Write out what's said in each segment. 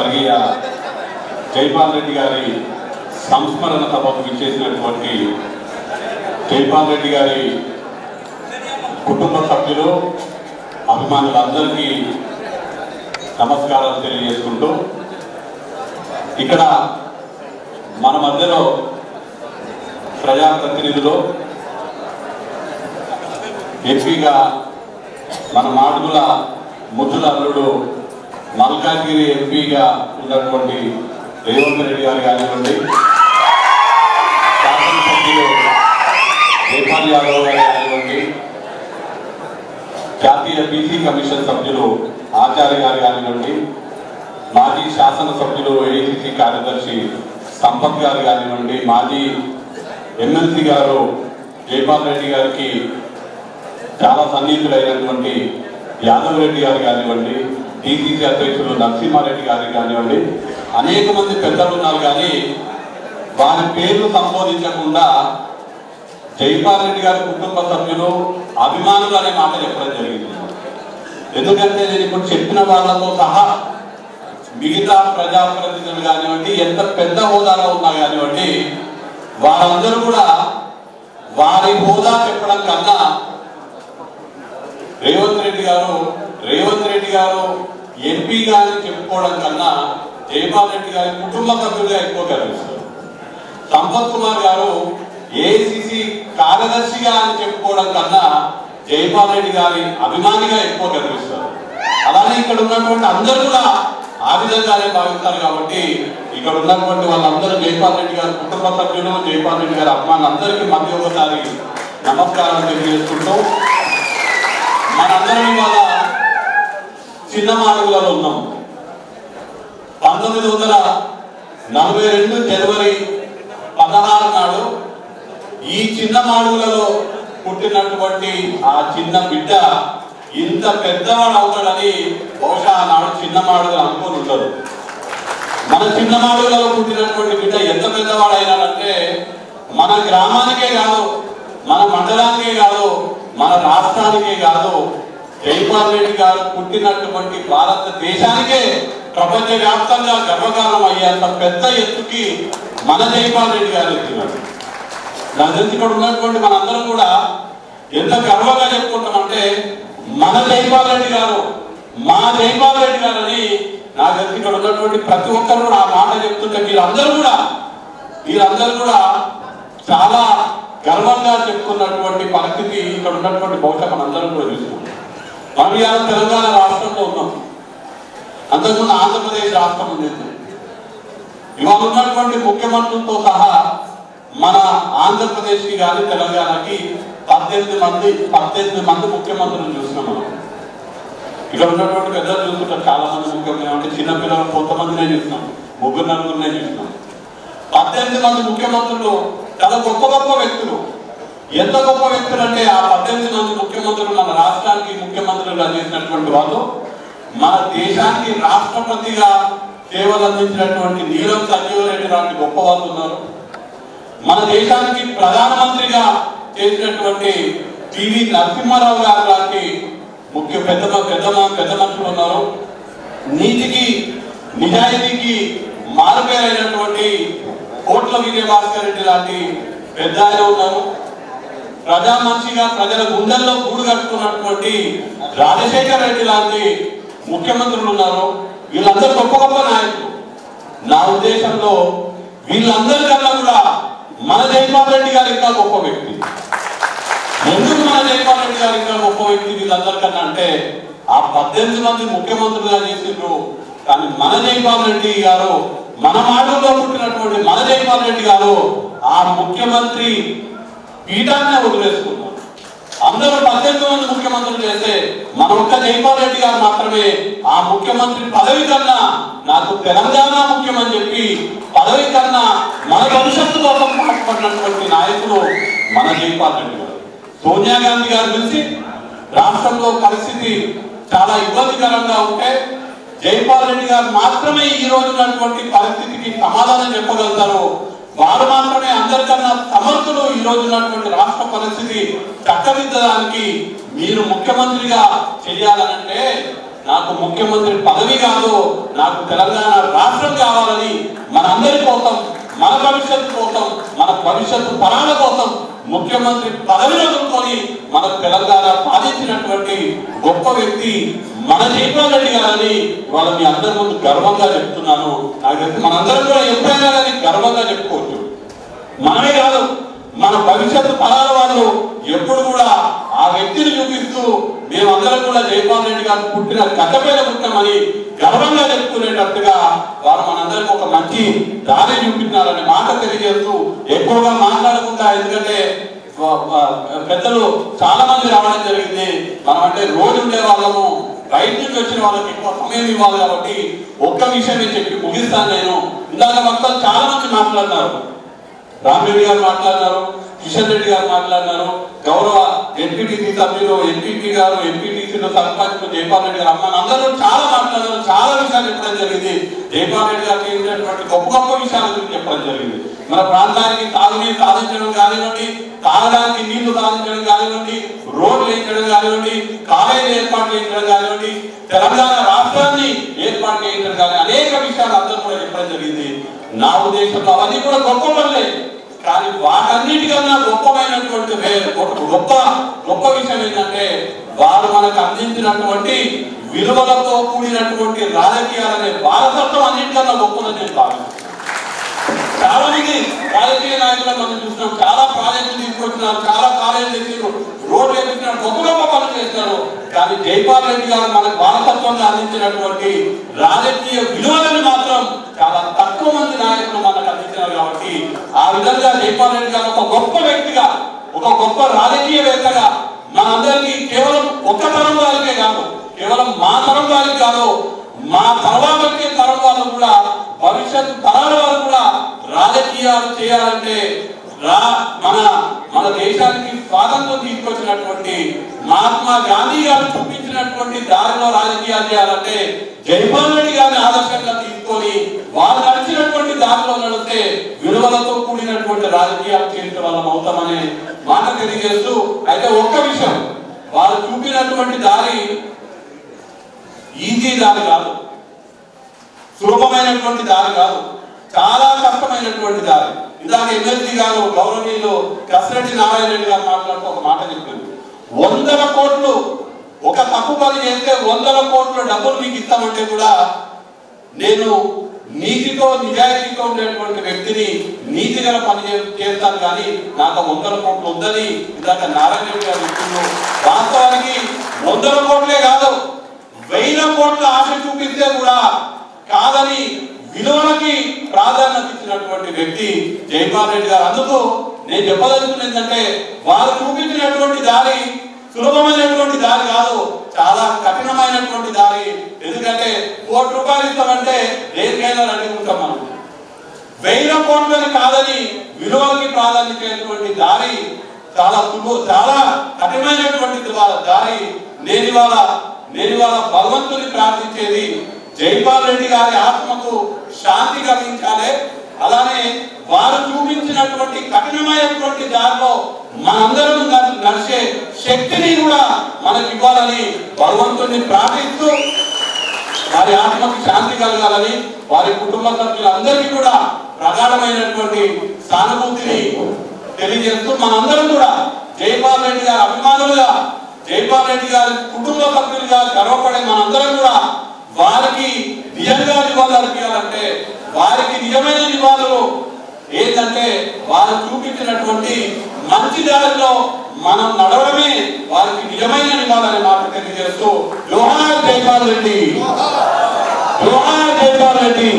స్వర్గీయ జైపాల్ రెడ్డి గారి సంస్మరణ సభకు విచ్చేసినటువంటి జైపాల్ రెడ్డి గారి కుటుంబ సభ్యులు అభిమానులందరికీ నమస్కారాలు తెలియజేసుకుంటూ ఇక్కడ మన మధ్యలో ప్రజాప్రతినిధులు ఎంపీగా మన మాడుగుల ముద్దుల అల్లుడు మల్కాజ్గిరి ఎంపీగా ఉన్నటువంటి రేవంత్ రెడ్డి గారు కానివ్వండి, శాసనసభ్యులు జైపాల్ యాదవ్ గారు కానివ్వండి, జాతీయ బీసీ కమిషన్ సభ్యులు ఆచార్య గారు కానివ్వండి, మాజీ శాసనసభ్యులు ఏఐసిసి కార్యదర్శి సంపత్ గారు కానివ్వండి, మాజీ ఎమ్మెల్సీ గారు జైపాల్ రెడ్డి గారికి చాలా సన్నిహితులైనటువంటి యాదవ్ రెడ్డి గారు కానివ్వండి, టీసీసీ అధ్యక్షులు నరసింహారెడ్డి గారికి కానివ్వండి, అనేక మంది పెద్దలు ఉన్నారు. కానీ వారి పేర్లు సంబోధించకుండా జైపాల్ రెడ్డి గారి కుటుంబ సభ్యులు అభిమానులు అనే మాట చెప్పడం జరిగింది. ఎందుకంటే నేను ఇప్పుడు చెప్పిన వాళ్ళతో సహా మిగతా ప్రజాప్రతినిధులు కానివ్వండి, ఎంత పెద్ద హోదాలో ఉన్నా కానివ్వండి, వారందరూ కూడా వారి హోదా చెప్పడం కన్నా రేవంత్ రెడ్డి గారు ఎంపీ గారిని చెప్పుకోవడం కన్నా జైపాల్ రెడ్డి గారి కుటుంబ సభ్యులుగా ఎక్కువ గర్విస్తారు. సంపత్ కుమార్ గారు ఏఐసిసి కార్యదర్శిగా అని చెప్పుకోవడం కన్నా జైపాల్ రెడ్డి గారి అభిమానిగా ఎక్కువ గర్విస్తారు. అలానే ఇక్కడ ఉన్నటువంటి అందరూ కూడా ఆ విధంగానే భావిస్తారు. కాబట్టి ఇక్కడ ఉన్నటువంటి వాళ్ళందరూ జైపాల్ రెడ్డి గారి కుటుంబ సభ్యులు, జైపాల్ రెడ్డి గారి అభిమానులు అందరికీ మధ్య ఒకసారి నమస్కారాలు తెలియజేసుకుంటూ, మనందరం ఇవాళ చిన్న మాడుగులలో ఉన్నాం. 1942 జనవరి 16 నాడు ఈ చిన్న మాడుగులలో పుట్టినటువంటి ఆ చిన్న బిడ్డ ఇంత పెద్దవాడు అవుతాడని బహుశా ఆనాడు చిన్న మాడుగులు అనుకోని ఉంటారు. మన చిన్న మాడుగులలో పుట్టినటువంటి బిడ్డ ఎంత పెద్దవాడైనాడంటే మన గ్రామానికే కాదు, మన మండలానికే కాదు, మన రాష్ట్రానికే కాదు, జైపాల్ రెడ్డి గారు పుట్టినటువంటి భారతదేశానికే ప్రపంచవ్యాప్తంగా గర్వకారణం అయ్యేంత పెద్ద ఎత్తుకి మన జైపాల్ రెడ్డి గారు ఎత్తినాడు. దాని గురించి ఇక్కడ ఉన్నటువంటి మనందరం కూడా ఎంత గర్వంగా చెప్పుకుంటామంటే మన జైపాల్ రెడ్డి గారు, మా జైపాల్ రెడ్డి గారు అని నాకు తెలిసి ఇక్కడ ఉన్నటువంటి ప్రతి ఒక్కరు కూడా ఆ మాట చెప్తుంటే వీరందరూ కూడా చాలా గర్వంగా చెప్పుకున్నటువంటి పరిస్థితి ఇక్కడ ఉన్నటువంటి బహుశా మనందరం కూడా చూస్తున్నాం. మనం ఇవాళ తెలంగాణ రాష్ట్రంలో ఉన్నాం, అంతకుముందు ఆంధ్రప్రదేశ్ రాష్ట్రం ఉండేది. ఇవాళ ఉన్నటువంటి ముఖ్యమంత్రులతో సహా మన ఆంధ్రప్రదేశ్కి కానీ తెలంగాణకి 18 మంది ముఖ్యమంత్రులను చూస్తున్నాం. మనం ఇక్కడ ఉన్నటువంటి పెద్దలు చూసుకుంటాం, చాలా మంది ముఖ్యమంత్రులు అంటే చిన్నపిల్లలు కొంతమందినే చూస్తున్నాం, 3-4 చూస్తున్నాం. 18 మంది ముఖ్యమంత్రులు చాలా గొప్ప వ్యక్తులు. ఎంత గొప్ప వ్యక్తులు అంటే ఆ 18 మంది ముఖ్యమంత్రులు మన రాష్ట్రానికి ముఖ్యమంత్రులుగా చేసినటువంటి వాళ్ళు, మన దేశానికి రాష్ట్రపతిగా సేవలు అందించినటువంటి నీలం సంజీవరెడ్డి లాంటి గొప్ప వాళ్ళు ఉన్నారు. మన దేశానికి ప్రధానమంత్రిగా చేసినటువంటి పివి నరసింహారావు గారు లాంటి పెద్ద మనుషులు ఉన్నారు. నీతికి నిజాయితీకి మారుపేరైనటువంటి కోట్ల విజయభాస్కర్ రెడ్డి లాంటి పెద్ద ఆయన ఉన్నారు. ప్రజా మనిషిగా ప్రజల గుండెల్లో గూడు కట్టుకున్నటువంటి రాజశేఖర్ రెడ్డి లాంటి ముఖ్యమంత్రులు ఉన్నారు. వీళ్ళందరూ గొప్ప నాయకులు. నా ఉద్దేశంలో వీళ్ళందరికన్నా కూడా మన జైపాల్ రెడ్డి గారు ఇంకా గొప్ప వ్యక్తి. ఎందుకు మన జైపాల్ రెడ్డి గారు ఇంకా గొప్ప వ్యక్తి వీళ్ళందరికన్నా అంటే ఆ 18 మంది ముఖ్యమంత్రులుగా చేసిండ్రు. కానీ మన జైపాల్ రెడ్డి గారు, మన మాటల్లో పుట్టినటువంటి మన జైపాల్ రెడ్డి గారు ఆ ముఖ్యమంత్రి పీఠాన్నే వదిలేసుకున్నారు. అందరూ 18 మంది ముఖ్యమంత్రులు చేస్తే మన ఒక్క జైపాల్ రెడ్డి గారు మాత్రమే ఆ ముఖ్యమంత్రి పదవి కన్నా నాకు తెలంగాణ ముఖ్యమని చెప్పి పదవి కన్నా మన భవిష్యత్తు కోసం పాటుపడినటువంటి నాయకులు మన జైపాల్ రెడ్డి గారు. సోనియా గాంధీ గారు గురించి రాష్ట్రంలో పరిస్థితి చాలా ఇబ్బందికరంగా ఉంటే జైపాల్ రెడ్డి గారు మాత్రమే ఈ రోజు ఉన్నటువంటి పరిస్థితికి సమాధానం చెప్పగలుగుతారు. వారు మాత్రమే అందరికన్నా సమర్థులు ఈ రోజు ఉన్నటువంటి రాష్ట్ర పరిస్థితి చక్కదిద్దడానికి. మీరు ముఖ్యమంత్రిగా చేయాలనంటే నాకు ముఖ్యమంత్రి పదవి కాదు, నాకు తెలంగాణ రాష్ట్రం కావాలని మనందరి కోసం, మన భవిష్యత్తు కోసం, మన భవిష్యత్తు తరాల కోసం ముఖ్యమంత్రి పదవిని వదులుకొని మన తెలంగాణ సాధించినటువంటి గొప్ప వ్యక్తి మన జైపాల్ రెడ్డి గారని వాళ్ళ మీ అందరి ముందు గర్వంగా చెప్తున్నాను. మనందరం కూడా ఎప్పుడైనా కానీ గర్వంగా చెప్పుకోవచ్చు. మనమే కాదు, మన భవిష్యత్తు తరాల వాళ్ళు ఎప్పుడు కూడా ఆ వ్యక్తిని చూపిస్తూ మేమందరం కూడా జైపాల్ రెడ్డి గారు పుట్టిన గడ్డపైన పుట్టామని గర్వంగా చెప్పుకునేటట్టుగా వారు మనందరికి ఒక మంచి దారి చూపించాలనే మాట తెలియజేస్తూ ఎక్కువగా మాట్లాడకుండా, ఎందుకంటే పెద్దలు చాలా మంది రావడం జరిగింది. మనం అంటే రోజు ఉండే వాళ్ళము, బయట నుంచి వచ్చిన వాళ్ళకి ఎక్కువ సమయం ఇవ్వాలి కాబట్టి ఒక్క విషయమే చెప్పి ముగిస్తాను నేను. ఇందాక మొత్తం చాలా మంది మాట్లాడినారు, రామిరెడ్డి గారు మాట్లాడినారు, కిషన్ రెడ్డి గారు మాట్లాడినారు, గౌరవ ఎంపీటీసీ సభ్యులు, ఎంపీపీ గారు, ఎంపీటీసీలో సర్పంచ్లు, జైపాల్ రెడ్డి గారు, అమ్మ అందరూ చాలా మాట్లాడారు. చాలా విషయాలు చెప్పడం జరిగింది. జైపాల్ రెడ్డి గారు చేసినటువంటి గొప్ప గొప్ప విషయాల గురించి చెప్పడం జరిగింది. మన ప్రాంతానికి తాగునీరు సాధించడం కానివ్వండి, తాగడానికి నీళ్లు సాధించడం కానివ్వండి, రోడ్లు వేయించడం కానివ్వండి, కాలేజీ ఏర్పాటు చేయించడం కానివ్వండి, తెలంగాణ రాష్ట్రాన్ని ఏర్పాటు చేయించడం కానీ అనేక విషయాలు అందరూ కూడా చెప్పడం జరిగింది. నా ఉద్దేశంలో అవన్నీ కూడా గొప్ప పనులే, కానీ వాటన్నిటికన్నా గొప్పమైనటువంటి గొప్ప విషయం ఏంటంటే వారు మనకు అందించినటువంటి విలువలతో కూడినటువంటి రాజకీయాలనే వారసత్వం అన్నింటికన్నా గొప్పదని నేను భావిస్తున్నాను. చాలా మంది రాజకీయ నాయకులను మనం చూసినాం, చాలా ప్రాజెక్టులు తీసుకొచ్చినారు, చాలా కాలేజీలు తెచ్చారు, రోడ్లు వేయించినారు, గొప్ప గొప్ప పనులు చేస్తారు. కానీ జైపాల్ రెడ్డి గారు మనకు వారసత్వంగా అందించినటువంటి రాజకీయ విలువలను మాత్రం చాలా తక్కువ మంది నాయకులు మనకు అందించారు. కాబట్టి ఆ విధంగా జైపాల్ రెడ్డి గారు ఒక గొప్ప వ్యక్తిగా, ఒక గొప్ప రాజకీయవేత్తగా మనందరికీ కేవలం ఒక్క తరం వారికే కాదు, కేవలం మా తరం వారికి కాదు, మా తర్వాత వచ్చే తరం వాళ్ళు కూడా, భవిష్యత్తు తరాల వారు కూడా రాజకీయాలు చేయాలంటే మన దేశానికి స్వాతంత్రం తీసుకొచ్చినటువంటి మహాత్మా గాంధీ గారు చూపించినటువంటి దారిలో రాజకీయాలు చేయాలంటే జైపాల్ రెడ్డి గారిని ఆదర్శంగా తీసుకొని వారు నడిచినటువంటి దారిలో నడిస్తే విలువలతో కూడినటువంటి రాజకీయాలు చేసే వాళ్ళం అవుతామనే మాట తెలియజేస్తూ, అయితే ఒక్క విషయం, వారు చూపినటువంటి దారి ఈజీ దారి కాదు, సులభమైనటువంటి దారి కాదు, చాలా కష్టమైనటువంటి దారి. ఇందాక ఎమ్మెల్సీ గారు గౌరవనీయులు కసిరెడ్డి నారాయణ రెడ్డి గారు మాట్లాడుతూ ఒక మాట చెప్పింది, 100 కోట్లు ఒక తప్పు పని చేస్తే 100 కోట్ల డబ్బులు మీకు ఇస్తామంటే కూడా నేను నీతితో నిజాయితీతో ఉండేటువంటి వ్యక్తిని నీతి గల పని చేస్తాను, కానీ నాకు 100 కోట్లు వద్దని ఇందాక నారాయణ రెడ్డి గారు చెప్తున్నారు. వాస్తవానికి 100 కోట్లే కాదు, 1000 కోట్ల ఆశ చూపిస్తే కూడా కాదని విలువలకి ప్రాధాన్యత ఇచ్చినటువంటి వ్యక్తి జైపాల్ రెడ్డి గారు. అందుకు నేను చెప్పదలుచుకున్నది ఏంటంటే వారు చూపించినటువంటి దారి సులభమైనటువంటి దారి కాదు, చాలా కఠినమైనటువంటి దారి. ఎందుకంటే 1 కోటి రూపాయలు ఇస్తామంటే దేనికైనా అడుగుతాం మనం, 1000 కోట్లని కాదని విలువలకి ప్రాధాన్యత దారి చాలా కఠినమైనటువంటి దారి. నేను ఇవాళ భగవంతుని ప్రార్థించేది జైపాల్ రెడ్డి గారి ఆత్మకు శాంతి కలిగించాలి, అలానే వారు చూపించినటువంటి కఠినమైనటువంటి దారిలో మనందరం నడిచే శక్తిని కూడా మనకి ఇవ్వాలని భగవంతుని ప్రార్థిస్తూ వారి ఆత్మకు శాంతి కలగాలని, వారి కుటుంబ సభ్యులందరికీ కూడా ప్రగాఢమైనటువంటి సానుభూతిని తెలియజేస్తూ మనందరం కూడా జైపాల్ రెడ్డి గారి అభిమానులుగా, జైపాల్ రెడ్డి గారి కుటుంబ సభ్యులుగా గర్వపడే మనందరం కూడా వారికి నిజంగా నివాళులు అర్పించాలంటే, వారికి నిజమైన నివాళులు ఏంటంటే వారు చూపించినటువంటి మంచి దారిలో మనం నడవడమే వారికి నిజమైన నివాళులు అనే మాట తెలియజేస్తూ జోహార్ జైపాల్ రెడ్డి, జోహార్ జైపాల్ రెడ్డి.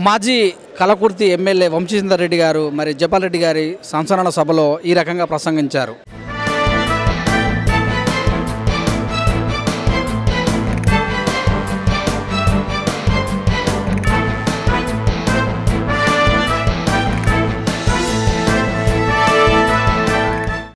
మాజీ కలకుర్తి ఎమ్మెల్యే వంశీచంద్ర రెడ్డి గారు మరి జైపాల్ రెడ్డి గారి సంస్మరణ సభలో ఈ రకంగా ప్రసంగించారు.